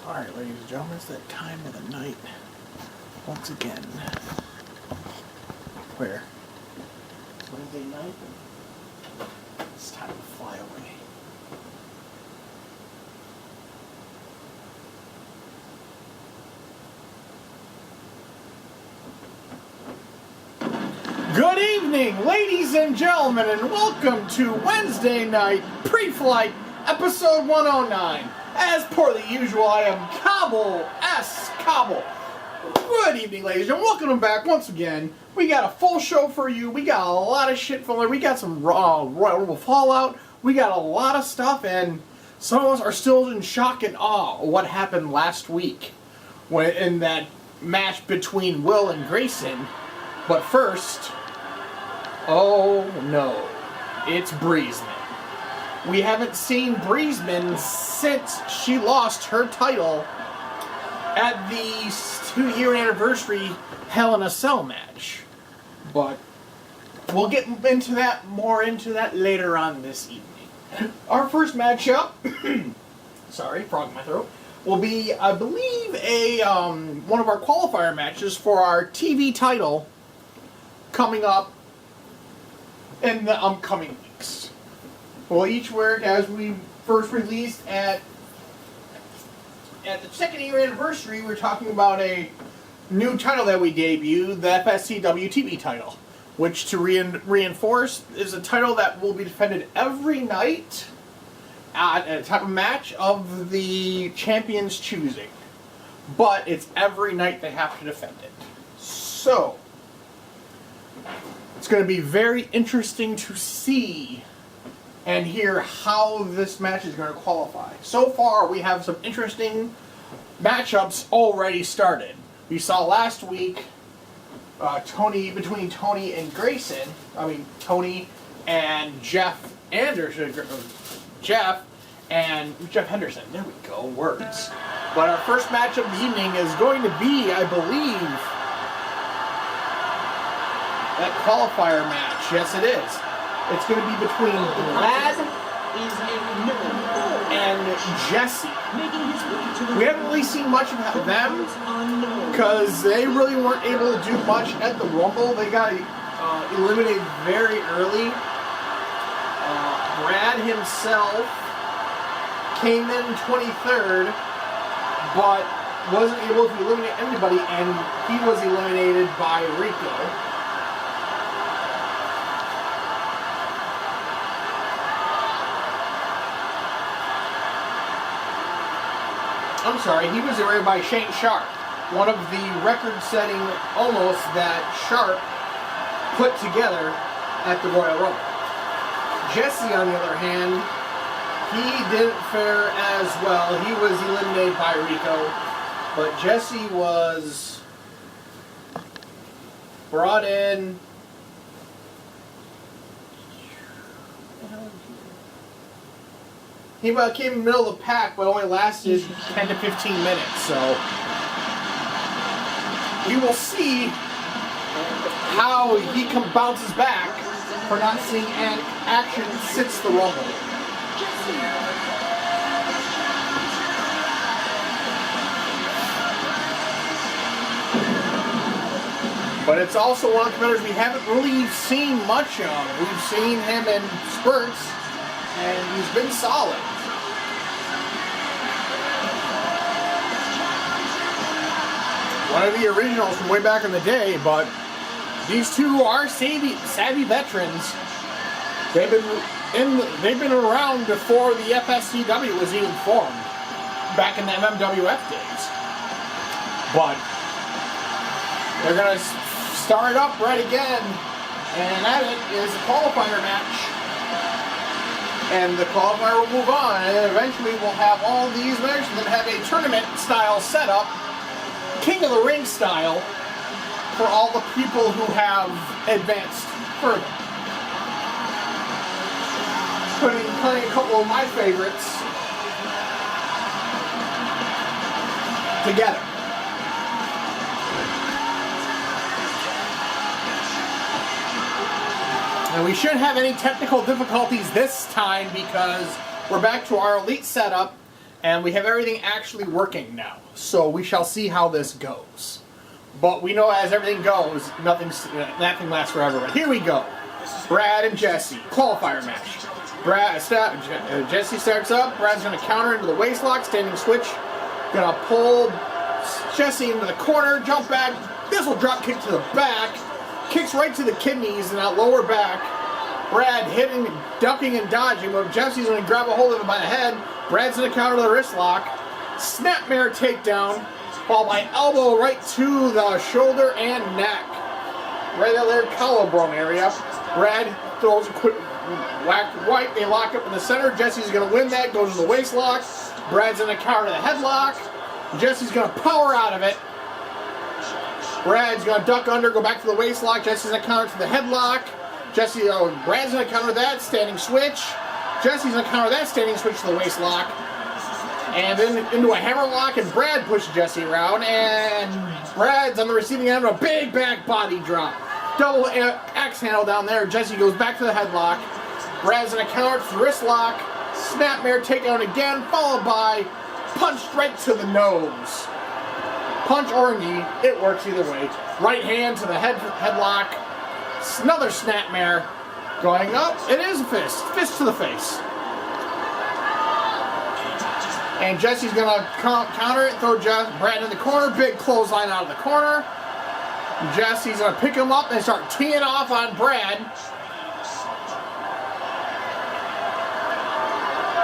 Alright, ladies and gentlemen, it's that time of the night once again. Where? It's Wednesday night, and it's time to fly away. Good evening, ladies and gentlemen, and welcome to Wednesday Night Pre-Flight, episode 109. As per the usual, I am Cobble S. Cobble. Good evening, ladies and welcome back once again. We got a full show for you. We got a lot of shit from there. We got some Royal Rumble Fallout. We got a lot of stuff, and some of us are still in shock and awe of what happened last week in that match between Will and Grayson. But first, oh no, it's Breezeman. We haven't seen Breezeman since she lost her title at the 2-year anniversary Hell in a Cell match. But we'll get into that later on this evening. Our first matchup, sorry, frog in my throat, will be, I believe, one of our qualifier matches for our TV title coming up in the upcoming weeks. We'll each work as we first released at the 2nd-year anniversary. We're talking about a new title that we debuted, the FSCW TV title, which, to reinforce, is a title that will be defended every night at a type of match of the champion's choosing. But it's every night they have to defend it. So it's going to be very interesting to see and hear how this match is going to qualify. So far, we have some interesting matchups already started. We saw last week between Tony and Grayson. Tony and Jeff Anderson. Jeff Henderson. There we go, words. But our first match of the evening is going to be, I believe, that qualifier match. Yes, it is. It's going to be between Brad and Jesse. We haven't really seen much of them because they really weren't able to do much at the Rumble. They got eliminated very early. Brad himself came in 23rd, but wasn't able to eliminate anybody, and he was eliminated by Rico. I'm sorry, he was eliminated by Shane Sharp, one of the record-setting almost that Sharp put together at the Royal Rumble. Jesse, on the other hand, he didn't fare as well. He was eliminated by Rico, but Jesse was brought in. He came in the middle of the pack, but only lasted 10 to 15 minutes, so we will see how he bounces back for not seeing action since the Rumble. But it's also one of the competitors we haven't really seen much of. We've seen him in spurts, and he's been solid. One of the originals from way back in the day, but these two are savvy veterans. They've been around before the FSCW was even formed, back in the MMWF days. But they're gonna start up right again, and that is a qualifier match. And the qualifier will move on, and eventually we'll have all these matches that have a tournament-style setup, King of the Ring style, for all the people who have advanced further. Putting a couple of my favorites together. And we shouldn't have any technical difficulties this time because we're back to our elite setup, And we have everything actually working now. So we shall see how this goes. But we know as everything goes, nothing lasts forever. But here we go. Brad and Jesse, qualifier match. Jesse starts up. Brad's going to counter into the waistlock, standing switch. Going to pull Jesse into the corner, jump back. This will drop kick to the back. Kicks right to the kidneys and that lower back. Brad hitting, ducking, and dodging, but Jesse's going to grab a hold of him by the head. Brad's going to counter the wrist lock. Snapmare takedown, followed by elbow right to the shoulder and neck. Right out there, collarbone area. Brad throws a quick whack right. They lock up in the center. Jesse's going to win that, goes to the waist lock. Brad's going to counter the headlock. Jesse's going to power out of it. Brad's going to duck under, go back to the waist lock. Jesse's going to counter to the headlock. Brad's going to counter that, standing switch. Jesse's going to counter that, standing switch to the waist lock. And then into a hammer lock, and Brad pushes Jesse around. And Brad's on the receiving end of a big back body drop. Double axe handle down there. Jesse goes back to the headlock. Brad's going to counter to the wrist lock. Snapmare takedown again, followed by punch right to the nose. Punch or knee, it works either way. Right hand to the headlock. Another snapmare. Going up, it is a fist. Fist to the face. And Jesse's going to counter it, throw Brad in the corner. Big clothesline out of the corner. Jesse's going to pick him up and start teeing off on Brad.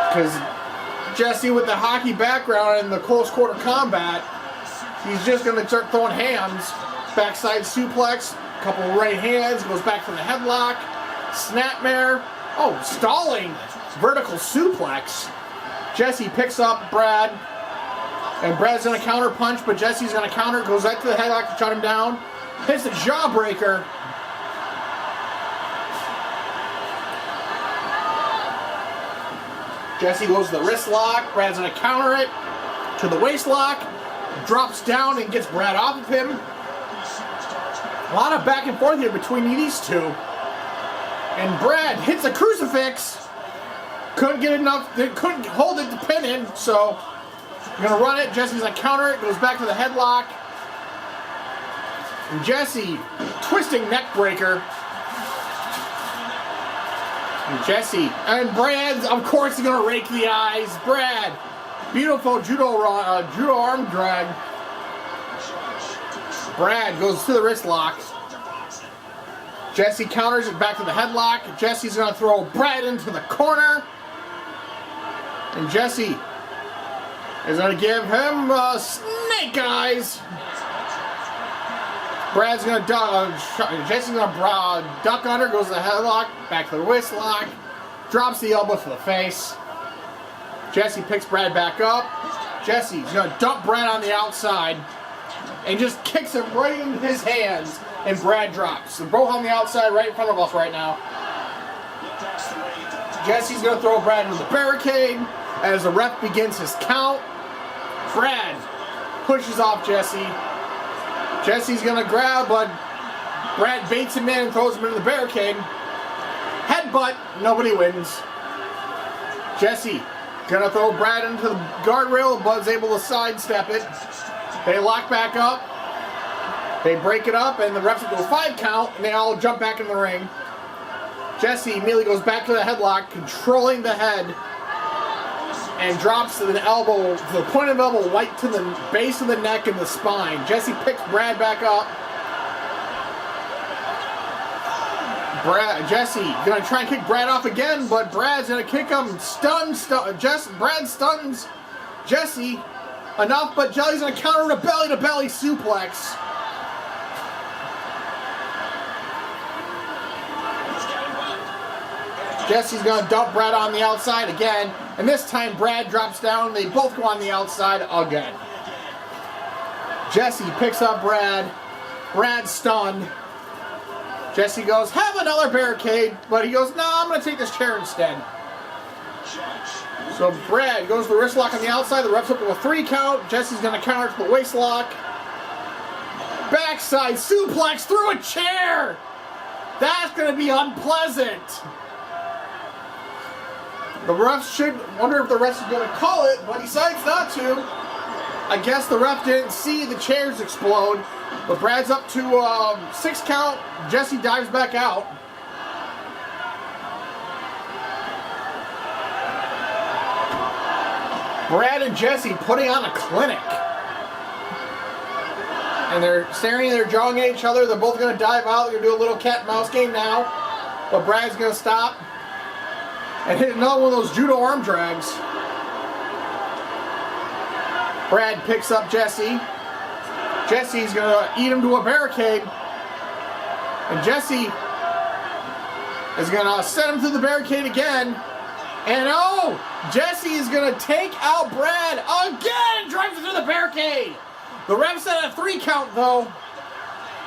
Because Jesse, with the hockey background and the close quarter combat, he's just going to start throwing hands. Backside suplex, couple of right hands, goes back to the headlock. Snapmare. Oh, stalling. Vertical suplex. Jesse picks up Brad. And Brad's going to counter punch, but Jesse's going to counter, goes right to the headlock to shut him down. Hits the jawbreaker. Jesse goes to the wrist lock. Brad's going to counter it to the waist lock. Drops down and gets Brad off of him. A lot of back and forth here between these two. And Brad hits a crucifix. Couldn't get enough, couldn't hold it to pin him, so I'm going to run it. Jesse's going to counter it, goes back to the headlock. And Jesse, twisting neck breaker. And Jesse, and Brad, of course, is going to rake the eyes. Brad, beautiful judo arm drag. Brad goes to the wrist lock. Jesse counters it back to the headlock. Jesse's going to throw Brad into the corner. And Jesse is going to give him snake eyes. Brad's going to Jesse's going to duck under, goes to the headlock, back to the wrist lock, drops the elbow to the face. Jesse picks Brad back up. Jesse's going to dump Brad on the outside and just kicks him right into his hands, and Brad drops. And both on the outside right in front of us right now. Jesse's going to throw Brad into the barricade as the ref begins his count. Brad pushes off Jesse. Jesse's going to grab, but Brad baits him in and throws him into the barricade. Headbutt, nobody wins. Jesse going to throw Brad into the guardrail. Bud's able to sidestep it. They lock back up. They break it up, and the refs go 5 count, and they all jump back in the ring. Jesse immediately goes back to the headlock, controlling the head, and drops the elbow, the point of elbow right to the base of the neck and the spine. Jesse picks Brad back up. Jesse gonna try and kick Brad off again, but Brad's gonna kick him. Brad stuns Jesse enough, but Jelly's gonna counter a belly-to-belly suplex. Jesse's going to dump Brad on the outside again, and this time Brad drops down. They both go on the outside again. Jesse picks up Brad. Brad's stunned. Jesse goes, have another barricade, but he goes, no, I'm going to take this chair instead. So Brad goes to the wrist lock on the outside. The ref's up to a 3 count. Jesse's going to counter to the waist lock. Backside suplex through a chair. That's going to be unpleasant. The refs should wonder if the ref is going to call it, but he decides not to. I guess the ref didn't see the chairs explode. But Brad's up to 6 count. Jesse dives back out. Brad and Jesse putting on a clinic. And they're staring, they're jawing at each other. They're both going to dive out. They're going to do a little cat and mouse game now. But Brad's going to stop and hit another one of those judo arm drags. Brad picks up Jesse. Jesse's going to eat him to a barricade. And Jesse is going to set him through the barricade again. And oh, Jesse is going to take out Brad again. Drives him through the barricade. The ref said a 3 count though.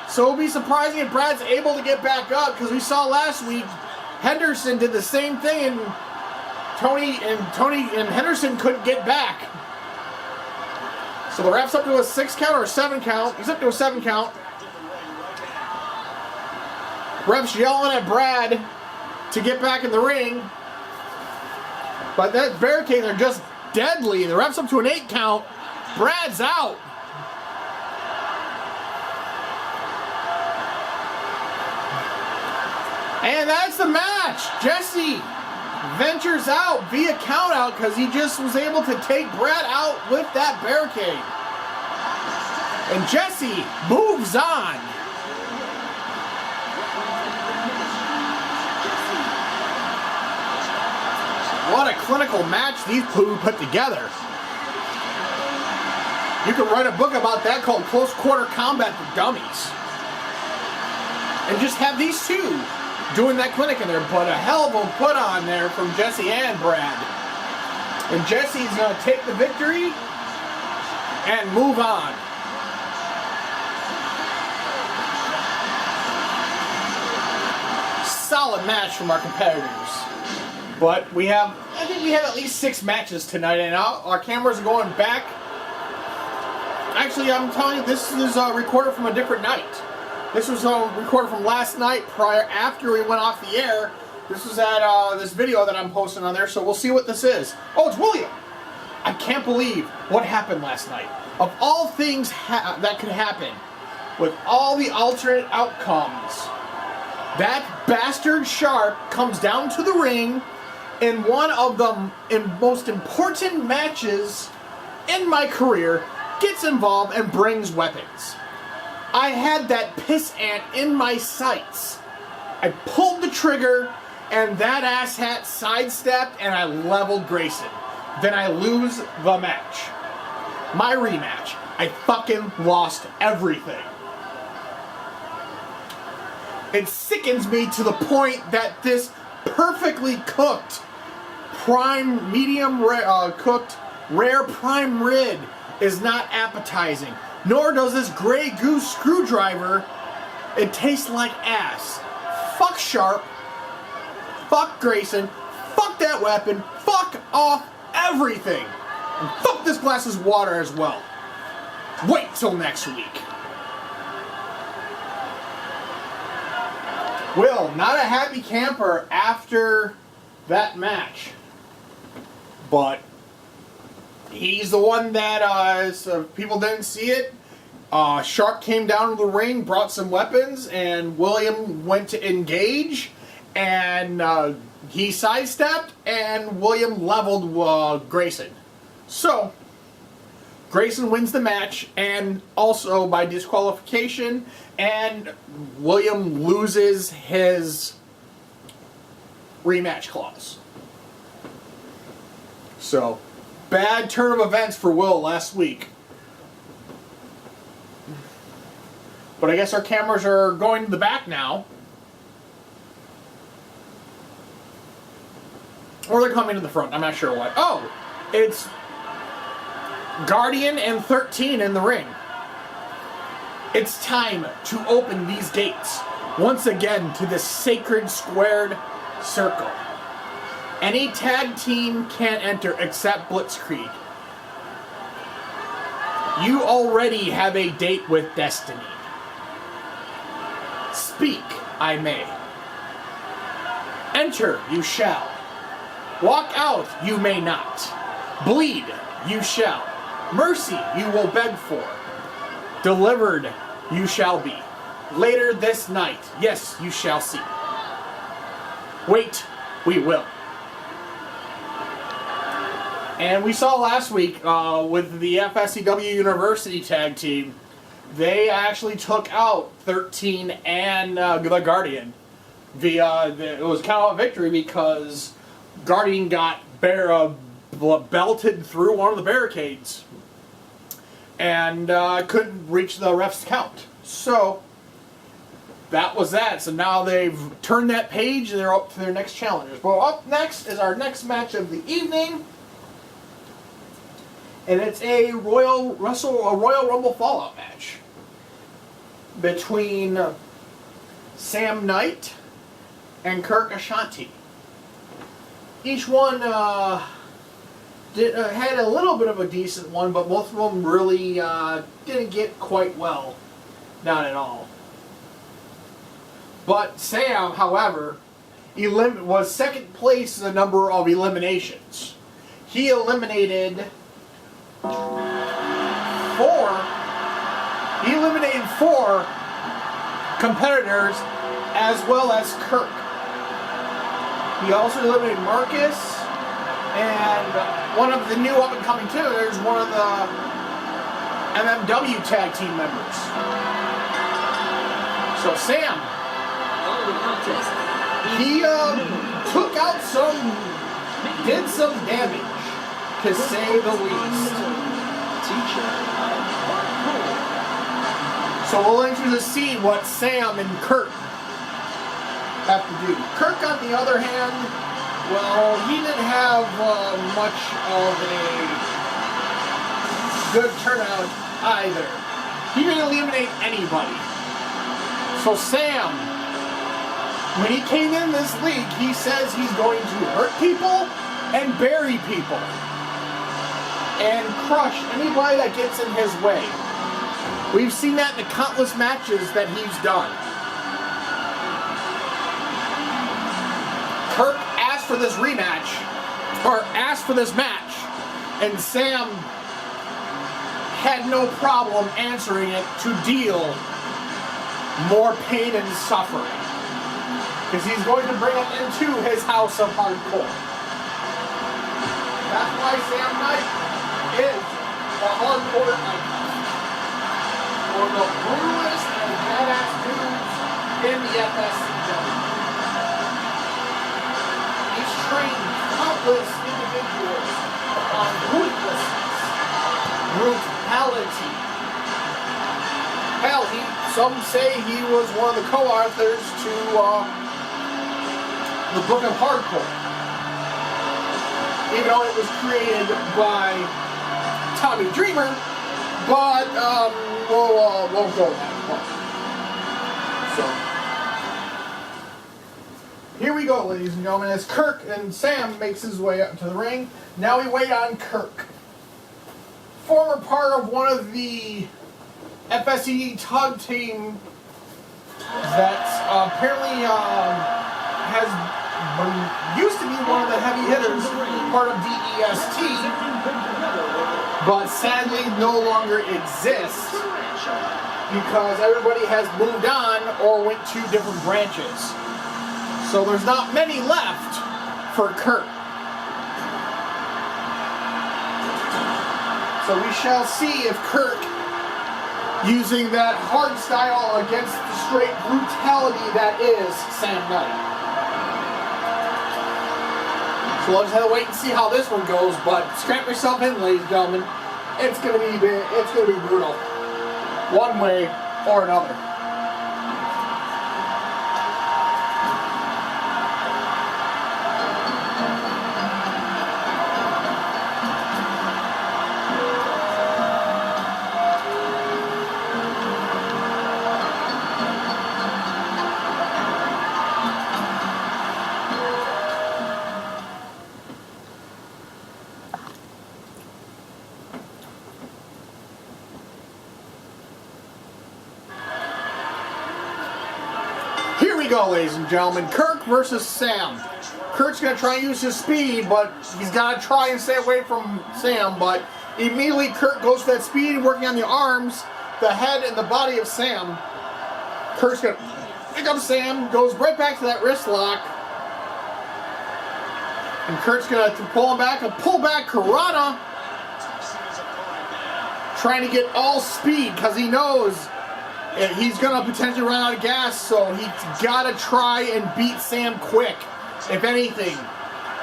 So it'll be surprising if Brad's able to get back up, because we saw last week Henderson did the same thing and Tony and Henderson couldn't get back. So the ref's up to a 6 count or a 7 count. He's up to a 7 count. Ref's yelling at Brad to get back in the ring. But that barricades are just deadly. The ref's up to an 8 count. Brad's out. And that's the match. Jesse ventures out via count out because he just was able to take Brad out with that barricade. And Jesse moves on. What a clinical match these two put together. You could write a book about that called Close Quarter Combat for Dummies. And just have these two doing that clinic in there, but a hell of a put on there from Jesse and Brad. And Jesse's going to take the victory and move on. Solid match from our competitors. But I think we have at least 6 matches tonight, and our cameras are going back. Actually, I'm telling you, this is recorded from a different night. This was recorded from last night, after we went off the air. This was at this video that I'm posting on there, so we'll see what this is. Oh, it's William! I can't believe what happened last night. Of all things that could happen, with all the alternate outcomes, that bastard Sharp comes down to the ring in one of the most important matches in my career, gets involved and brings weapons. I had that piss ant in my sights. I pulled the trigger, and that asshat sidestepped, and I leveled Grayson. Then I lose the match. My rematch. I fucking lost everything. It sickens me to the point that this perfectly cooked, cooked, rare prime rib is not appetizing. Nor does this Grey Goose screwdriver. It tastes like ass. Fuck Sharp. Fuck Grayson. Fuck that weapon. Fuck off everything. And fuck this glass of water as well. Wait till next week. Will, not a happy camper after that match. But he's the one that, so people didn't see it. Sharp came down to the ring, brought some weapons, and William went to engage, and he sidestepped, and William leveled Grayson. So, Grayson wins the match, and also by disqualification, and William loses his rematch clause. So, bad turn of events for Will last week. But I guess our cameras are going to the back now. Or they're coming to the front. I'm not sure what. Oh! It's Guardian and 13 in the ring. It's time to open these gates once again to this sacred squared circle. Any tag team can't enter except Blitzkrieg. You already have a date with destiny. Speak, I may. Enter, you shall. Walk out, you may not. Bleed, you shall. Mercy, you will beg for. Delivered, you shall be. Later this night, yes, you shall see. Wait, we will. And we saw last week with the FSCW University tag team, they actually took out 13 and the Guardian. It was kind of a victory because Guardian got belted through one of the barricades and couldn't reach the ref's count. So that was that. So now they've turned that page and they're up to their next challengers. Well, up next is our next match of the evening. And it's a Royal Rumble Fallout match between Sam Knight and Kirk Ashanti. Each one had a little bit of a decent one, but both of them really didn't get quite well. Not at all. But Sam, however, was second place in the number of eliminations. He eliminated four competitors as well as Kirk. He also eliminated Marcus and one of the new up-and-coming too. There's one of the MMW tag team members. So Sam, he did some damage, to say the least. So we'll enter to see what Sam and Kirk have to do. Kirk, on the other hand, well, he didn't have much of a good turnout either. He didn't eliminate anybody. So Sam, when he came in this league, he says he's going to hurt people and bury people and crush anybody that gets in his way. We've seen that in the countless matches that he's done. Kirk asked for this rematch, or asked for this match, and Sam had no problem answering it to deal more pain and suffering. Because he's going to bring it into his house of hardcore. That's why Sam Knight is the hardcore icon. One of the brutalest and badass dudes in the FSCW. He's trained countless individuals on ruthlessness, brutality. Hell, some say he was one of the co-authors to the Book of Hardcore. Even though it was created by Tommy Dreamer, but we'll go that far. So here we go, ladies and gentlemen, as Kirk and Sam makes his way up to the ring. Now we wait on Kirk. Former part of one of the FSCW tag team that apparently used to be one of the heavy hitters, part of DEST, but sadly no longer exists because everybody has moved on or went to different branches. So there's not many left for Kirk. So we shall see if Kirk, using that hard style against the straight brutality that is Sam Knight. So we'll just have to wait and see how this one goes, but strap yourself in, ladies and gentlemen. It's gonna be brutal. One way or another. we go, ladies and gentlemen. Kirk versus Sam. Kirk's going to try and use his speed, but he's got to try and stay away from Sam. But immediately Kirk goes for that speed, working on the arms, the head, and the body of Sam. Kirk's going to pick up Sam, goes right back to that wrist lock. And Kirk's going to pull him back, a pull back Karana. Trying to get all speed because he knows he's going to potentially run out of gas, so he's got to try and beat Sam quick, if anything.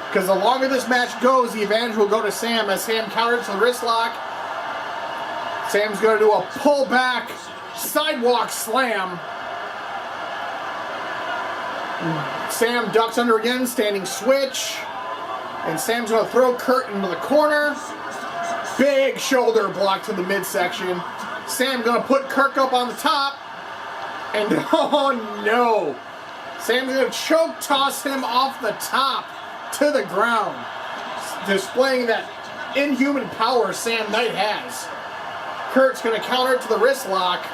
Because the longer this match goes, the advantage will go to Sam as Sam counters the wrist lock. Sam's going to do a pull-back sidewalk slam. Sam ducks under again, standing switch. And Sam's going to throw Kurt into the corner. Big shoulder block to the midsection. Sam going to put Kirk up on the top. And oh no. Sam's going to choke toss him off the top to the ground. Displaying that inhuman power Sam Knight has. Kurt's going to counter it to the wrist lock.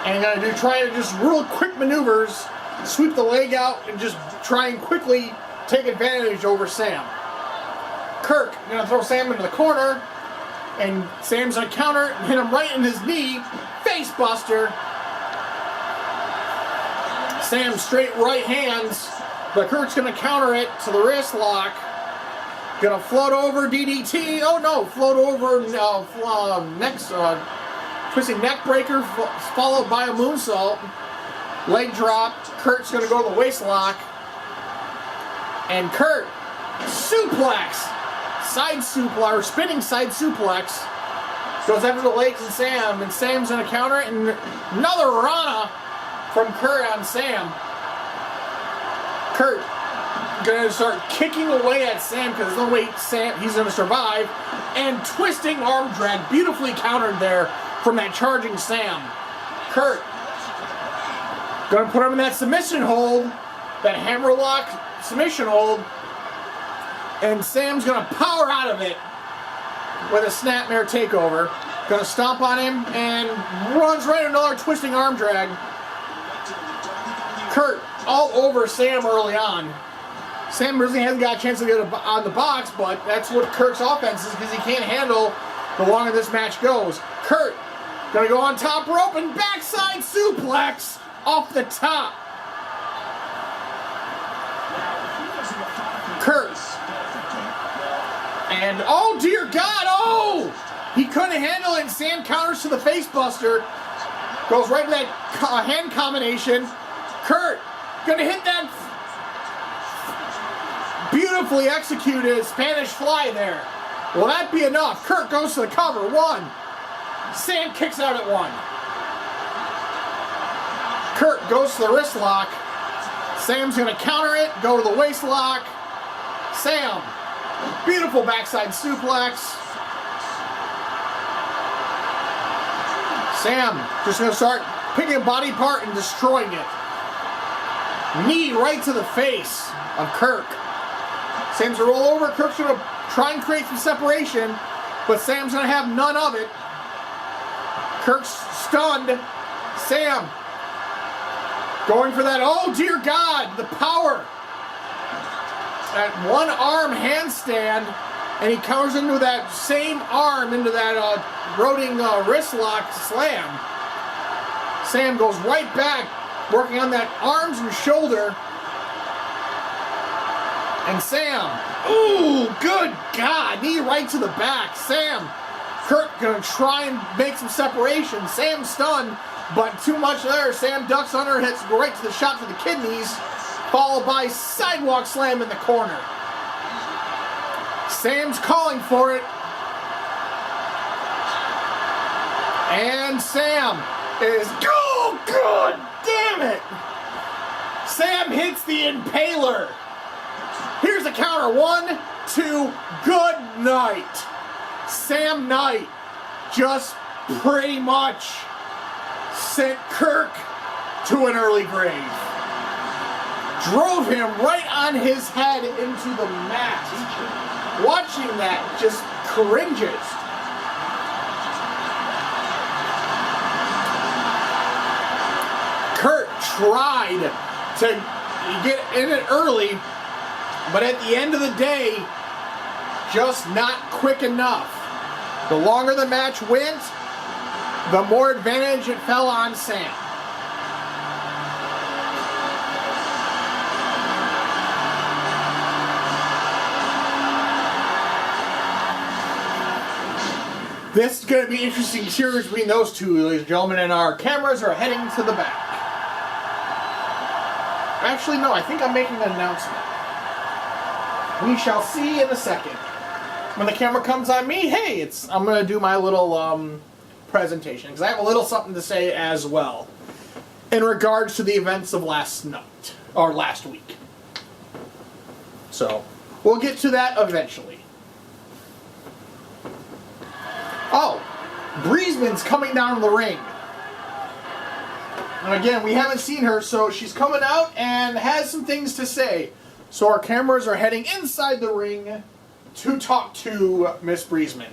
And going to try to just real quick maneuvers. Sweep the leg out and just try and quickly take advantage over Sam. Kirk going to throw Sam into the corner. And Sam's going to counter and hit him right in his knee. Face buster. Sam straight right hands. But Kurt's going to counter it to the wrist lock. Going to float over DDT. Oh no, float over twisting neck breaker followed by a moonsault. Leg drop. Kurt's going to go to the waist lock. And Kurt, suplex. Side suplex, or spinning side suplex. Goes after the legs and Sam. And Sam's going to counter it. And another Rana from Kurt on Sam. Kurt going to start kicking away at Sam because there's no way he's going to survive. And twisting arm drag. Beautifully countered there from that charging Sam. Kurt going to put him in that submission hold. That hammerlock submission hold. And Sam's going to power out of it with a snapmare takeover. Going to stomp on him and runs right into another twisting arm drag. Kurt all over Sam early on. Sam really hasn't got a chance to get on the box, but that's what Kurt's offense is because he can't handle the longer this match goes. Kurt going to go on top rope and backside suplex off the top. Kurt. And oh dear God, oh! He couldn't handle it and Sam counters to the face buster. Goes right to that hand combination. Kurt gonna hit that beautifully executed Spanish fly there. Will that be enough? Kurt goes to the cover. One. Sam kicks out at one. Kurt goes to the wrist lock. Sam's gonna counter it, go to the waist lock. Sam, beautiful backside suplex. Sam just gonna start picking a body part and destroying it. Knee right to the face of Kirk. Sam's gonna roll over. Kirk's gonna try and create some separation, but Sam's gonna have none of it. Kirk's stunned. Sam going for that. Oh dear God, the power. That one arm handstand, and he counters into that same arm into that rotating wrist lock slam. Sam goes right back, working on that arms and shoulder. And Sam, ooh, good God, knee right to the back. Sam, Kurt gonna try and make some separation. Sam stunned, but too much there. Sam ducks under, hits right to the shot to the kidneys, followed by sidewalk slam in the corner. Sam's calling for it. And Sam is, oh, God damn it! Sam hits the impaler. Here's the counter. 1, 2, good night. Sam Knight just pretty much sent Kirk to an early grave. Drove him right on his head into the mat. Watching that just cringes. Kurt tried to get in it early, but at the end of the day, just not quick enough. The longer the match went, the more advantage it fell on Sam. This is going to be an interesting series between those two, ladies and gentlemen, and our cameras are heading to the back. Actually, no, I think I'm making an announcement. We shall see in a second. When the camera comes on me, hey, I'm going to do my little presentation, because I have a little something to say as well in regards to the events of last night, or last week. So, we'll get to that eventually. Oh, Breezeman's coming down to the ring. And again, we haven't seen her, so she's coming out and has some things to say. So our cameras are heading inside the ring to talk to Miss Breezeman.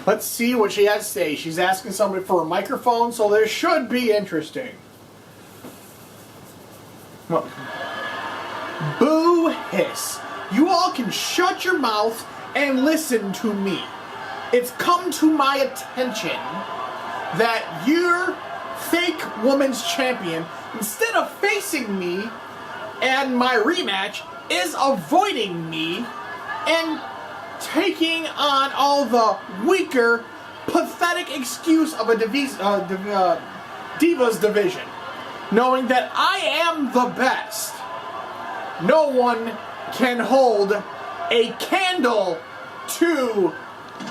Let's see what she has to say. She's asking somebody for a microphone, so this should be interesting. Well, boo hiss. You all can shut your mouth and listen to me. It's come to my attention that your fake woman's champion, instead of facing me and my rematch, is avoiding me and taking on all the weaker, pathetic excuse of a Divas division, knowing that I am the best. No one can hold a candle to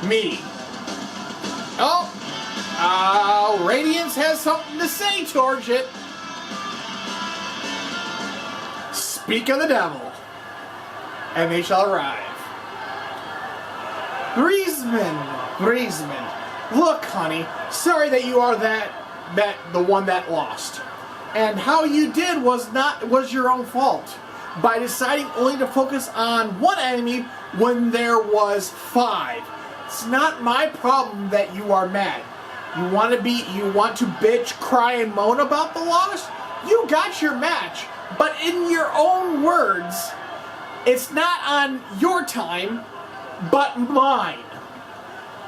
me. Oh, Radiance has something to say towards it. Speak of the devil, and they shall arrive. Breezeman, look, honey, sorry that you are the one that lost. And how you did was your own fault by deciding only to focus on one enemy when there was 5. It's not my problem that you are mad. You want to bitch, cry, and moan about the loss? You got your match, but in your own words, it's not on your time, but mine.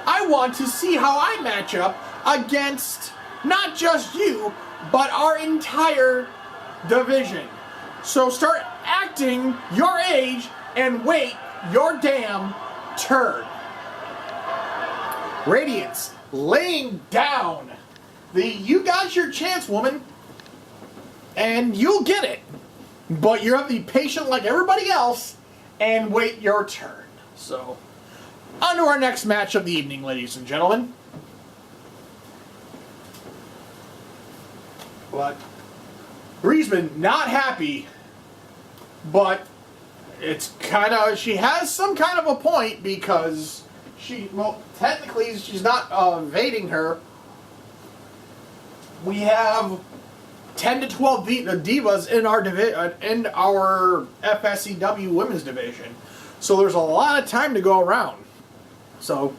I want to see how I match up against not just you, but our entire division. So start acting your age and wait your damn turn. Radiance laying down. You got your chance, woman, and you'll get it. But you have to be patient like everybody else and wait your turn. So, on to our next match of the evening, ladies and gentlemen. But Breezeman not happy, but it's kind of, she has some kind of a point because technically she's not evading her. We have 10 to 12 divas in our FSCW women's division. So there's a lot of time to go around. So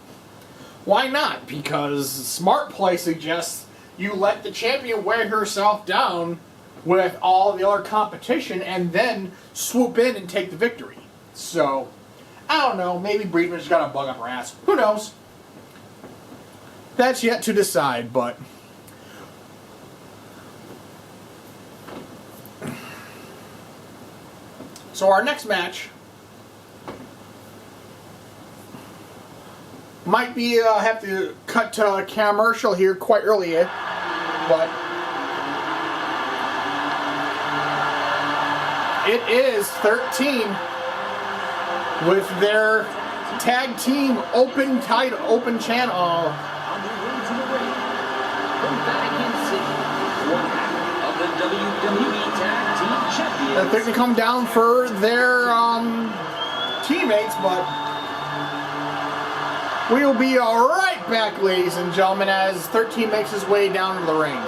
why not? Because Smart Play suggests you let the champion wear herself down with all the other competition and then swoop in and take the victory. So, I don't know, maybe Breedman's got a bug up her ass. Who knows? That's yet to decide, but so our next match might be, have to cut to a commercial here quite early, but it is 13 with their tag team open channel. I think they come down for their teammates, but we will be right back, ladies and gentlemen, as 13 makes his way down to the ring.